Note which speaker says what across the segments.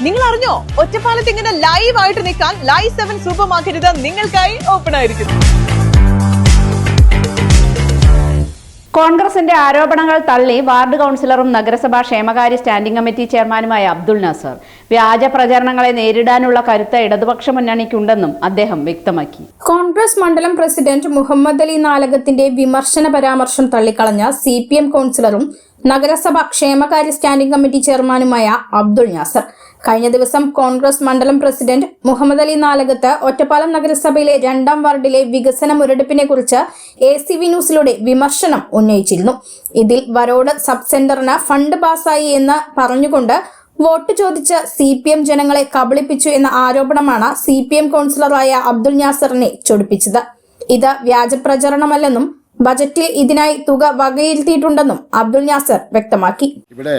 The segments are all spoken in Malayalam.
Speaker 1: നിങ്ങൾ അറിഞ്ഞോ ഒറ്റപ്പാലത്ത് ഇങ്ങനെ ലൈവ് ആയിട്ട് നിൽക്കാൻ ലൈവ് 7 സൂപ്പർ മാർക്കറ്റ് നിങ്ങൾക്കായി ഓപ്പൺ ആയിരിക്കുന്നു.
Speaker 2: കോൺഗ്രസിന്റെ ആരോപണങ്ങൾ തള്ളി വാർഡ് കൗൺസിലറും നഗരസഭാ ക്ഷേമകാര്യ സ്റ്റാൻഡിംഗ് കമ്മിറ്റി ചെയർമാനുമായ അബ്ദുൾ നാസർ വ്യാജ പ്രചരണങ്ങളെ നേരിടാനുള്ള കരുത്ത് ഇടതുപക്ഷ മുന്നണിക്കുണ്ടെന്നും അദ്ദേഹം വ്യക്തമാക്കി.
Speaker 3: കോൺഗ്രസ് മണ്ഡലം പ്രസിഡന്റ് മുഹമ്മദ് അലി നാലകത്തിന്റെ വിമർശന പരാമർശം തള്ളിക്കളഞ്ഞ CPM കൗൺസിലറും നഗരസഭ ക്ഷേമകാര്യ സ്റ്റാൻഡിംഗ് കമ്മിറ്റി ചെയർമാനുമായ അബ്ദുൾ നാസർ കഴിഞ്ഞ ദിവസം കോൺഗ്രസ് മണ്ഡലം പ്രസിഡന്റ് മുഹമ്മദ് അലി നാലകത്ത് ഒറ്റപ്പാലം നഗരസഭയിലെ 2ാം വാർഡിലെ വികസന മുരടിപ്പിനെ കുറിച്ച് ACV ന്യൂസിലൂടെ വിമർശനം ഉന്നയിച്ചിരുന്നു. ഇതിൽ വരോട് സബ് സെന്ററിന് ഫണ്ട് പാസായി എന്ന് പറഞ്ഞുകൊണ്ട് വോട്ട് ചോദിച്ച് CPM ജനങ്ങളെ കബളിപ്പിച്ചു എന്ന ആരോപണമാണ് CPM കൗൺസിലറായ അബ്ദുൾ നാസറിനെ ചൊടിപ്പിച്ചത്. ഇത് വ്യാജപ്രചരണമല്ലെന്നും ബജറ്റിൽ ഇതിനായി തുക വകയിരുത്തിയിട്ടുണ്ടെന്നും അബ്ദുൾ നാസർ വ്യക്തമാക്കി.
Speaker 4: ഇവിടെ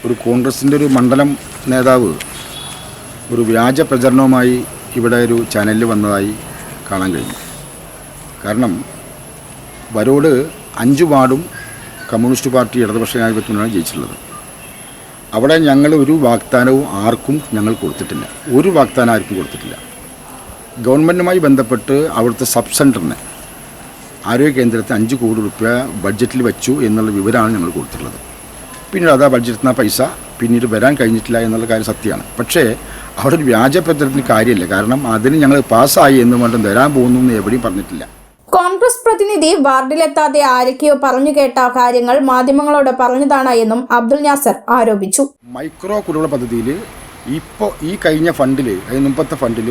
Speaker 4: ഒരു കോൺഗ്രസിൻ്റെ ഒരു മണ്ഡലം നേതാവ് ഒരു വ്യാജ പ്രചരണവുമായി ഇവിടെ ഒരു ചാനലിൽ വന്നതായി കാണാൻ കഴിഞ്ഞു. കാരണം വരോട് 5 വാർഡും കമ്മ്യൂണിസ്റ്റ് പാർട്ടി ഇടതുപക്ഷ ജനാധിപത്യത്തിനാണ് ജയിച്ചിട്ടുള്ളത്. അവിടെ ഞങ്ങൾ ഒരു വാഗ്ദാനവും ആർക്കും ഞങ്ങൾ കൊടുത്തിട്ടില്ല. ഒരു വാഗ്ദാനം ആർക്കും കൊടുത്തിട്ടില്ല. ഗവൺമെൻറ്റുമായി ബന്ധപ്പെട്ട് അവിടുത്തെ സബ് സെൻറ്ററിന് ആരോഗ്യ കേന്ദ്രത്തിന് 5 കോടി രൂപ ബഡ്ജറ്റിൽ വെച്ചു എന്നുള്ള വിവരമാണ് ഞങ്ങൾ കൊടുത്തിട്ടുള്ളത്. പിന്നീട് അത് ആ ബഡ്ജറ്റിന് പൈസ പിന്നീട് വരാൻ കഴിഞ്ഞിട്ടില്ല എന്നുള്ള കാര്യം സത്യമാണ്. പക്ഷേ അവിടെ ഒരു വ്യാജ പ്രചരണത്തിന് കാര്യമില്ല. കാരണം അതിന് ഞങ്ങൾ പാസ്സായി എന്ന് പറഞ്ഞും വരാൻ പോകുന്നു എന്ന് എവിടെയും പറഞ്ഞിട്ടില്ല.
Speaker 3: കോൺഗ്രസ് പ്രതിനിധി വാർഡിലെത്താതെ ആരൊക്കെയോ പറഞ്ഞു കേട്ട കാര്യങ്ങൾ മാധ്യമങ്ങളോട് പറഞ്ഞതാണ് എന്നും അബ്ദുൾ നാസർ ആരോപിച്ചു.
Speaker 4: മൈക്രോ കുടിവെള്ള പദ്ധതിയിൽ ഇപ്പോൾ ഈ കഴിഞ്ഞ ഫണ്ടിൽ അതിന് മുമ്പത്തെ ഫണ്ടിൽ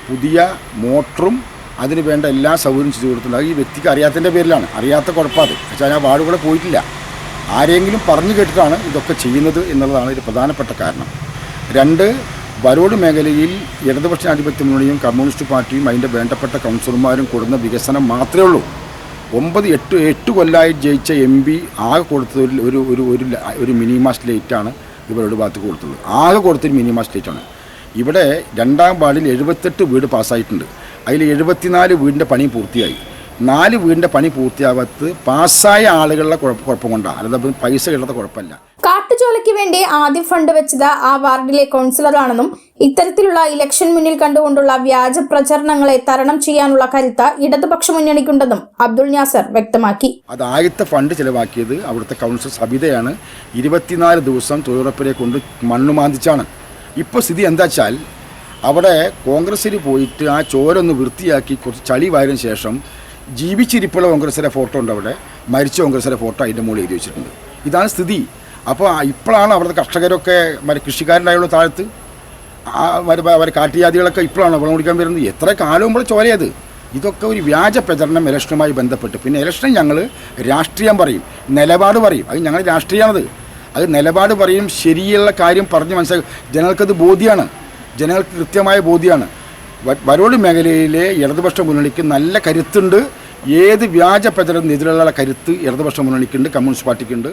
Speaker 4: പുതിയ മോട്ടറും അതിന് വേണ്ട എല്ലാ സൗകര്യവും ചെയ്തു കൊടുത്തിട്ടുണ്ട്. ഈ വ്യക്തിക്ക് അറിയാത്തതിൻ്റെ പേരിലാണ്. അറിയാത്ത കുഴപ്പമാണ്. പക്ഷേ ആ വാർഡുകളെ പോയിട്ടില്ല. ആരെങ്കിലും പറഞ്ഞു കേട്ടിട്ടാണ് ഇതൊക്കെ ചെയ്യുന്നത് എന്നുള്ളതാണ് ഒരു പ്രധാനപ്പെട്ട കാരണം. 2, വരോട് മേഖലയിൽ ഇടതുപക്ഷ ജനാധിപത്യ മുന്നണിയും കമ്മ്യൂണിസ്റ്റ് പാർട്ടിയും അതിൻ്റെ വേണ്ടപ്പെട്ട കൗൺസിലർമാരും കൊടുക്കുന്ന വികസനം മാത്രമേ ഉള്ളൂ. 8 കൊല്ലമായി ജയിച്ച MP ആകെ കൊടുത്തത് ഒരു മിനിമാസ് ലൈറ്റാണ് ഇവരുടെ ഭാഗത്ത് കൊടുത്തത്. ആകെ കൊടുത്തൊരു മിനിമാസ് ലൈറ്റാണ്. ഇവിടെ 2ാം വാർഡിൽ 78 വീട് പാസ്സായിട്ടുണ്ട്. അതിൽ 74 വീടിൻ്റെ പണി പൂർത്തിയായി. 4 വീടിൻ്റെ പണി പൂർത്തിയാവാത്ത പാസ്സായ ആളുകളുടെ കുഴപ്പം കൊണ്ടാണ്, അല്ലാതെ പൈസ കിട്ടാത്ത കുഴപ്പമില്ല.
Speaker 3: കാട്ടുചോലയ്ക്ക് വേണ്ടി ആദ്യം ഫണ്ട് വെച്ചത് ആ വാർഡിലെ കൗൺസിലറാണെന്നും ഇത്തരത്തിലുള്ള ഇലക്ഷൻ മുന്നിൽ കണ്ടുകൊണ്ടുള്ള വ്യാജ പ്രചരണങ്ങളെ തരണം ചെയ്യാനുള്ള കരുത്ത് ഇടതുപക്ഷ മുന്നണിക്കുണ്ടെന്നും അബ്ദുൾ നാസർ വ്യക്തമാക്കി.
Speaker 4: അത് ആദ്യത്തെ ഫണ്ട് ചിലവാക്കിയത് അവിടുത്തെ കൗൺസിലർ സബിതയാണ്. 24 ദിവസം തൊഴിലുറപ്പിനെ കൊണ്ട് മണ്ണ് മാന്തിച്ചാണ്. ഇപ്പോൾ സ്ഥിതി എന്താ വെച്ചാൽ അവിടെ കോൺഗ്രസ്സിൽ പോയിട്ട് ആ ചോരൊന്ന് വൃത്തിയാക്കി കുറച്ച് ചളി വാരിന് ശേഷം ജീവിച്ചിരിപ്പുള്ള കോൺഗ്രസിലെ ഫോട്ടോ ഉണ്ട്. അവിടെ മരിച്ച കോൺഗ്രസിലെ ഫോട്ടോ അതിൻ്റെ മുകളിൽ എഴുതി വെച്ചിട്ടുണ്ട്. ഇതാണ് സ്ഥിതി. അപ്പോൾ ഇപ്പോഴാണ് അവിടുത്തെ കർഷകരൊക്കെ കൃഷിക്കാരുണ്ടായുള്ള താഴത്ത് അവർ കാട്ടുജാതികളൊക്കെ ഇപ്പോഴാണ് വെള്ളം കുടിക്കാൻ വരുന്നത്. എത്ര കാലം മുമ്പ് ചോരയത്. ഇതൊക്കെ ഒരു വ്യാജ പ്രചരണം ഇലക്ഷനുമായി ബന്ധപ്പെട്ട്. പിന്നെ ഇലക്ഷൻ ഞങ്ങൾ രാഷ്ട്രീയം പറയും, നിലപാട് പറയും. അത് ഞങ്ങൾ രാഷ്ട്രീയമാണത്. അത് നിലപാട് പറയും, ശരിയുള്ള കാര്യം പറഞ്ഞ് മനസ്സിലാക്കും. ജനങ്ങൾക്കത് ബോധ്യമാണ്. ജനങ്ങൾക്ക് കൃത്യമായ ബോധ്യമാണ്. വരോട് മേഖലയിലെ ഇടതുപക്ഷ മുന്നണിക്ക് നല്ല കരുത്തുണ്ട്. ഏത് വ്യാജ പ്രചരണത്തിനെതിരെയുള്ള കരുത്ത് ഇടതുപക്ഷ മുന്നണിക്കുണ്ട്, കമ്മ്യൂണിസ്റ്റ് പാർട്ടിക്കുണ്ട്.